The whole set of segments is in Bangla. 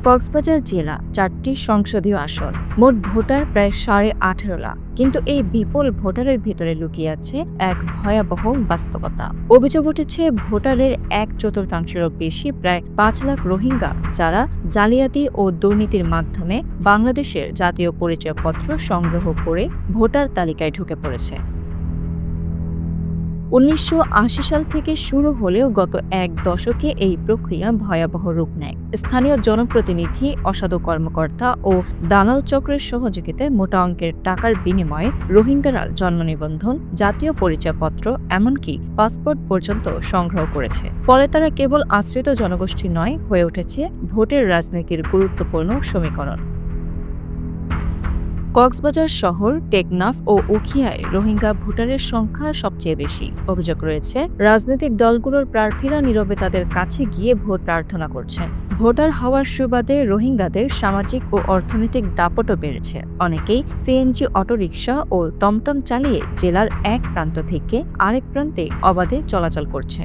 কক্সবাজার জেলা ৪টি সংসদীয় আসন, মোট ভোটার প্রায় ১৮.৫ লাখ। কিন্তু এই বিপুল ভোটারের ভিতরে লুকিয়ে আছে এক ভয়াবহ বাস্তবতা। অভিযোগ উঠেছে ভোটারের ১/৪ বেশি প্রায় ৫ লাখ রোহিঙ্গা, যারা জালিয়াতি ও দুর্নীতির মাধ্যমে বাংলাদেশের জাতীয় পরিচয়পত্র সংগ্রহ করে ভোটার তালিকায় ঢুকে পড়েছে। ১৯৮০ সাল থেকে শুরু হলেও গত এক দশকে এই প্রক্রিয়া ভয়াবহ রূপ নেয়। স্থানীয় জনপ্রতিনিধি, অসাধু কর্মকর্তা ও দালাল চক্রের সহযোগিতায় মোটা অঙ্কের টাকার বিনিময়ে রোহিঙ্গারা জন্ম নিবন্ধন, জাতীয় পরিচয়পত্র, এমনকি পাসপোর্ট পর্যন্ত সংগ্রহ করেছে। ফলে তারা কেবল আশ্রিত জনগোষ্ঠী নয়, হয়ে উঠেছে ভোটের রাজনীতির গুরুত্বপূর্ণ সমীকরণ। কক্সবাজার শহর, টেকনাফ ও উখিয়ায় রোহিঙ্গা ভোটারের সংখ্যা সবচেয়ে বেশি। অভিযোগ রয়েছে, রাজনৈতিক দলগুলোর প্রার্থীরা নীরবে তাদের কাছে গিয়ে ভোট প্রার্থনা করছেন। ভোটার হওয়ার সুবাদে রোহিঙ্গাদের সামাজিক ও অর্থনৈতিক দাপটও বেড়েছে। অনেকেই সিএনজি, অটোরিকশা ও টমটম চালিয়ে জেলার এক প্রান্ত থেকে আরেক প্রান্তে অবাধে চলাচল করছে।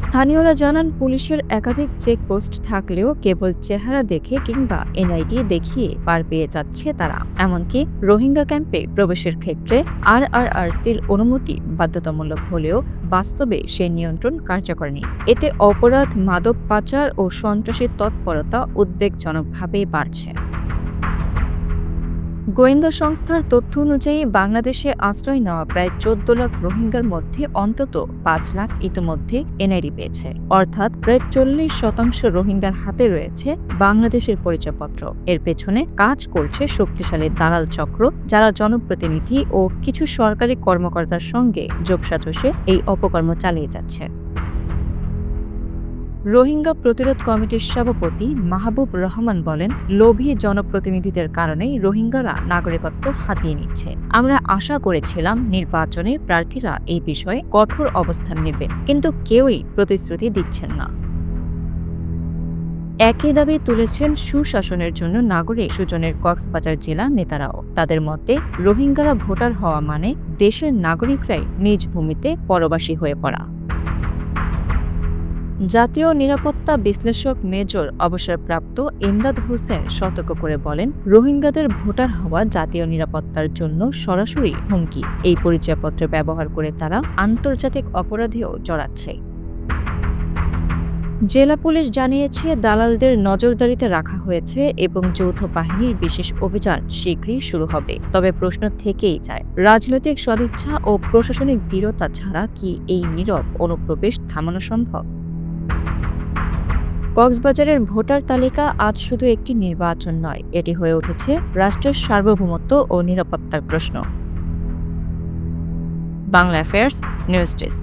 স্থানীয়রা জানান, পুলিশের একাধিক চেকপোস্ট থাকলেও কেবল চেহারা দেখে কিংবা এনআইডি দেখিয়ে পার পেয়ে যাচ্ছে তারা। এমনকি রোহিঙ্গা ক্যাম্পে প্রবেশের ক্ষেত্রে আরআরসির অনুমতি বাধ্যতামূলক হলেও বাস্তবে সে নিয়ন্ত্রণ কার্যকর নেই। এতে অপরাধ, মাদক পাচার ও সন্ত্রাসী তৎপরতা উদ্বেগজনকভাবে বাড়ছে। গোয়েন্দা সংস্থার তথ্য অনুযায়ী বাংলাদেশে আশ্রয় নেওয়া প্রায় ১৪ লাখ রোহিঙ্গার মধ্যে অন্তত ৫ লাখ ইতিমধ্যে এনআইডি পেয়েছে। অর্থাৎ প্রায় ৪০% রোহিঙ্গার হাতে রয়েছে বাংলাদেশের পরিচয়পত্র। এর পেছনে কাজ করছে শক্তিশালী দালাল চক্র, যারা জনপ্রতিনিধি ও কিছু সরকারি কর্মকর্তার সঙ্গে যোগসাজশে এই অপকর্ম চালিয়ে যাচ্ছে। রোহিঙ্গা প্রতিরোধ কমিটির সভাপতি মাহবুব রহমান বলেন, লোভী জনপ্রতিনিধিদের কারণেই রোহিঙ্গারা নাগরিকত্ব হাতিয়ে নিচ্ছে। আমরা আশা করেছিলাম নির্বাচনে প্রার্থীরা এই বিষয়ে কঠোর অবস্থান নেবেন, কিন্তু কেউই প্রতিশ্রুতি দিচ্ছেন না। একই দাবি তুলেছেন সুশাসনের জন্য নাগরিক সুজনের কক্সবাজার জেলা নেতারাও। তাদের মতে, রোহিঙ্গারা ভোটার হওয়া মানে দেশের নাগরিকরাই নিজ ভূমিতে পরবাসী হয়ে পড়া। জাতীয় নিরাপত্তা বিশ্লেষক মেজর অবসরপ্রাপ্ত এমদাদ হোসেন সতর্ক করে বলেন, রোহিঙ্গাদের ভোটার হওয়া জাতীয় নিরাপত্তার জন্য সরাসরি হুমকি। এই পরিচয়পত্র ব্যবহার করে তারা আন্তর্জাতিক অপরাধেও জড়াচ্ছে। জেলা পুলিশ জানিয়েছে, দালালদের নজরদারিতে রাখা হয়েছে এবং যৌথ বাহিনীর বিশেষ অভিযান শীঘ্রই শুরু হবে। তবে প্রশ্ন থেকেই যায়, রাজনৈতিক সদিচ্ছা ও প্রশাসনিক দৃঢ়তা ছাড়া কি এই নীরব অনুপ্রবেশ থামানো সম্ভব? কক্সবাজারের ভোটার তালিকা আজ শুধু একটি নির্বাচন নয়, এটি হয়ে উঠেছে রাষ্ট্রের সার্বভৌমত্ব ও নিরাপত্তার প্রশ্ন। Bangla affairs news desk.